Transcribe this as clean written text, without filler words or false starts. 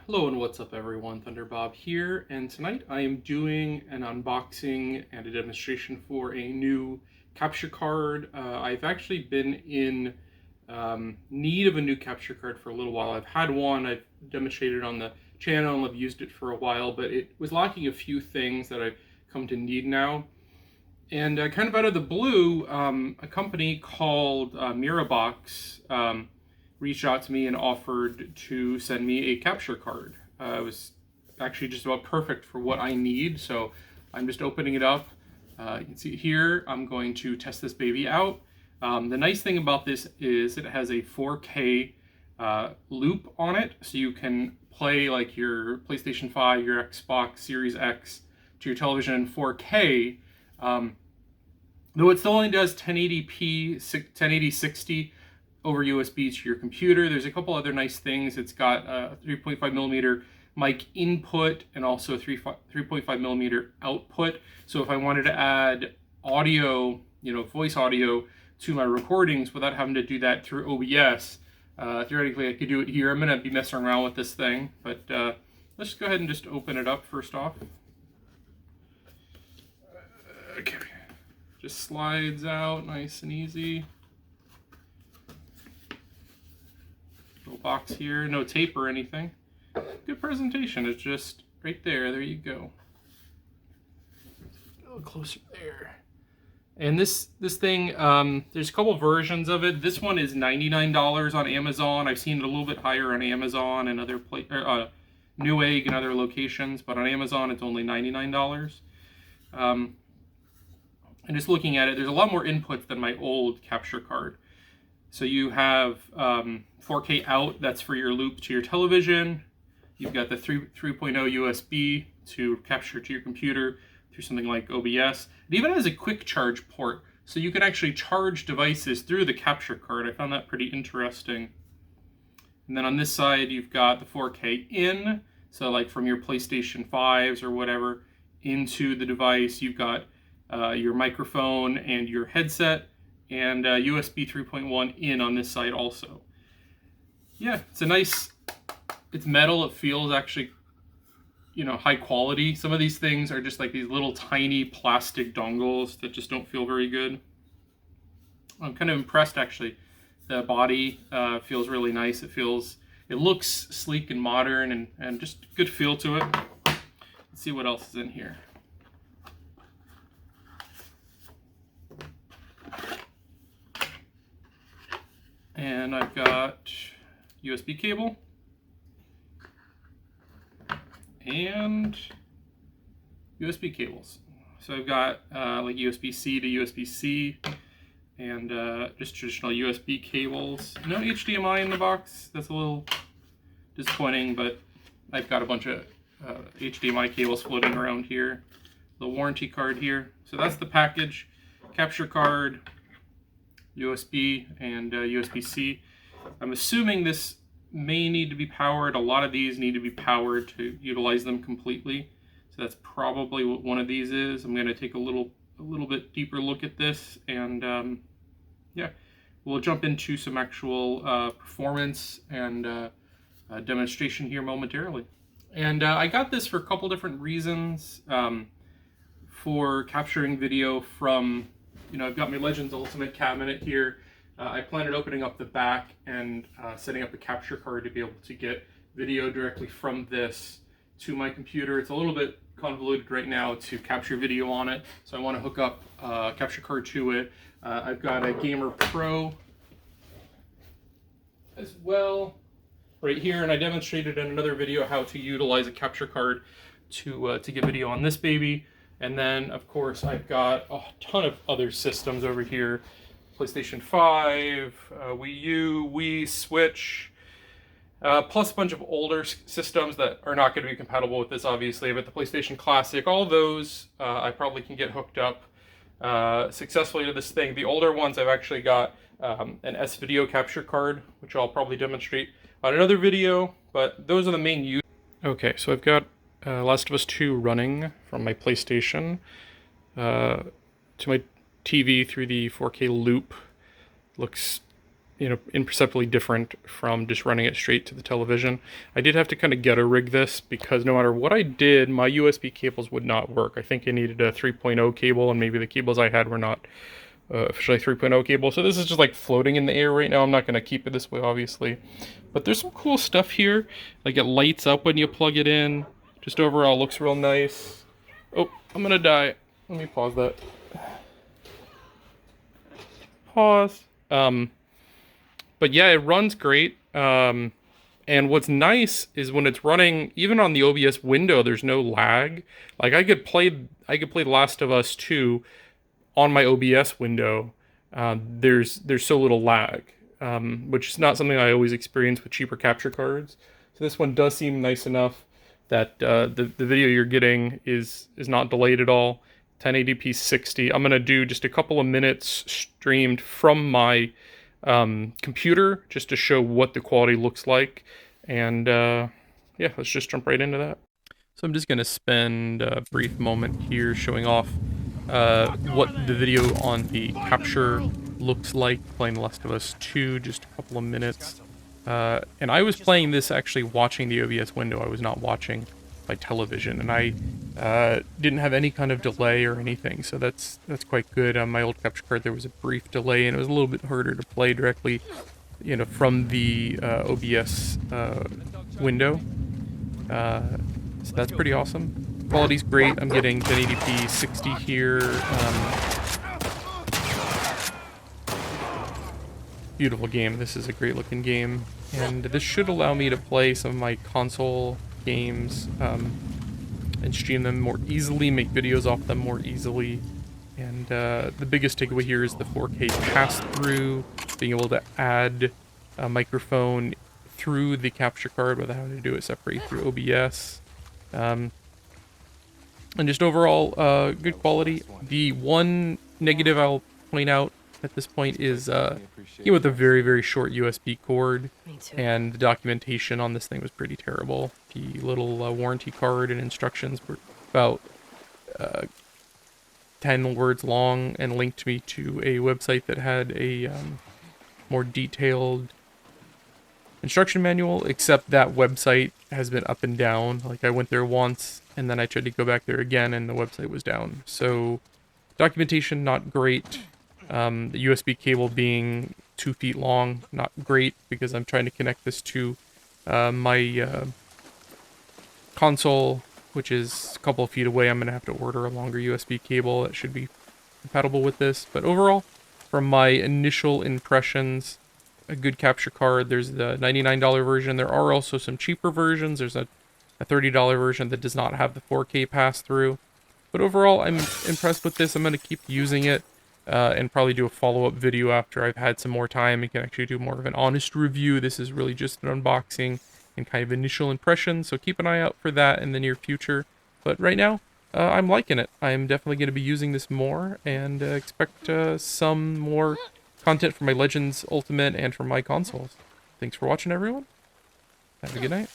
Hello and what's up everyone, Thunderbob here, and tonight I am doing an unboxing and a demonstration for a new capture card. I've actually been in need of a new capture card for a little while. I've had one, I've demonstrated on the channel and I've used it for a while, but it was lacking a few things that I've come to need now. And kind of out of the blue, a company called Mirabox reached out to me and offered to send me a capture card. It was actually just about perfect for what I need, so I'm just opening it up. You can see here, I'm going to test this baby out. The nice thing about this is it has a 4K loop on it, so you can play like your PlayStation 5, your Xbox Series X to your television in 4K. Though it still only does 1080p, 1080-60 over USB to your computer. There's a couple other nice things. It's got a 3.5mm mic input and also 3.5mm output. So if I wanted to add audio, voice audio to my recordings without having to do that through OBS, theoretically I could do it here. I'm gonna be messing around with this thing, but let's just go ahead and just open it up first off. Okay, just slides out nice and easy. Little box here, no tape or anything. Good presentation. It's just right there. There you go. A little closer there. And this thing, there's a couple versions of it. This one is $99 on Amazon. I've seen it a little bit higher on Amazon and other Newegg and other locations, but on Amazon it's only $99. And just looking at it, there's a lot more inputs than my old capture card. So you have 4K out, that's for your loop to your television. You've got the 3.0 USB to capture to your computer through something like OBS. It even has a quick charge port, so you can actually charge devices through the capture card. I found that pretty interesting. And then on this side, you've got the 4K in, so like from your PlayStation 5s or whatever, into the device. You've got your microphone and your headset, and USB 3.1 in on this side also. Yeah, it's metal. It feels actually, high quality. Some of these things are just like these little tiny plastic dongles that just don't feel very good. I'm kind of impressed actually. The body feels really nice. It looks sleek and modern and just good feel to it. Let's see what else is in here. And I've got USB cable and USB cables. So I've got like USB-C to USB-C and just traditional USB cables. No HDMI in the box. That's a little disappointing, but I've got a bunch of HDMI cables floating around here. The warranty card here. So that's the package. Capture card, USB and USB-C. I'm assuming this may need to be powered. A lot of these need to be powered to utilize them completely. So that's probably what one of these is. I'm going to take a little bit deeper look at this, and yeah, we'll jump into some actual performance and demonstration here momentarily. And I got this for a couple different reasons. For capturing video from, I've got my Legends Ultimate cabinet here. I planned on opening up the back and setting up a capture card to be able to get video directly from this to my computer. It's a little bit convoluted right now to capture video on it, so I want to hook up a capture card to it. I've got a Gamer Pro as well right here, and I demonstrated in another video how to utilize a capture card to get video on this baby. And then, of course, I've got a ton of other systems over here. PlayStation 5, Wii U, Wii, Switch, plus a bunch of older systems that are not going to be compatible with this, obviously, but the PlayStation Classic, all those I probably can get hooked up successfully to this thing. The older ones, I've actually got an S-Video capture card, which I'll probably demonstrate on another video, but those are the main use. Okay, so I've got Last of Us 2 running from my PlayStation to my TV through the 4K loop. Looks imperceptibly different from just running it straight to the television. I did have to kind of ghetto rig this because no matter what I did, my USB cables would not work. I think I needed a 3.0 cable, and maybe the cables I had were not officially 3.0 cable. So this is just like floating in the air right now. I'm not going to keep it this way, obviously. But there's some cool stuff here. Like it lights up when you plug it in. Just overall looks real nice. Oh, I'm going to die. Let me pause that. Pause. But yeah, it runs great. And what's nice is when it's running, even on the OBS window, there's no lag. Like I could play The Last of Us 2 on my OBS window. There's so little lag, which is not something I always experience with cheaper capture cards. So this one does seem nice enough that the video you're getting is not delayed at all. 1080p 60. I'm gonna do just a couple of minutes streamed from my computer just to show what the quality looks like, and yeah, let's just jump right into that. So I'm just gonna spend a brief moment here showing off what the video on the capture looks like playing The Last of Us 2, just a couple of minutes. And I was playing this actually watching the OBS window. I was not watching by television, and I didn't have any kind of delay or anything, so that's quite good. On my old capture card there was a brief delay, and it was a little bit harder to play directly from the OBS window, so that's pretty awesome. Quality's great. I'm getting 1080p 60 here. Beautiful game. This is a great looking game, and this should allow me to play some of my console games and stream them more easily, make videos off them more easily. And the biggest takeaway here is the 4K pass-through, being able to add a microphone through the capture card without having to do it separately through OBS. And just overall, good quality. The one negative I'll point out at this point is with a very, very short USB cord, and the documentation on this thing was pretty terrible. The little warranty card and instructions were about 10 words long and linked me to a website that had a more detailed instruction manual, except that website has been up and down. Like I went there once and then I tried to go back there again and the website was down. So documentation not great. The USB cable being 2 feet long, not great, because I'm trying to connect this to my console, which is a couple of feet away. I'm going to have to order a longer USB cable that should be compatible with this. But overall, from my initial impressions, a good capture card. There's the $99 version. There are also some cheaper versions. There's a $30 version that does not have the 4K pass-through. But overall, I'm impressed with this. I'm going to keep using it. And probably do a follow-up video after I've had some more time and can actually do more of an honest review. This is really just an unboxing and kind of initial impressions, so keep an eye out for that in the near future. But right now, I'm liking it. I'm definitely going to be using this more, and expect some more content for my Legends Ultimate and for my consoles. Thanks for watching, everyone. Have a good night.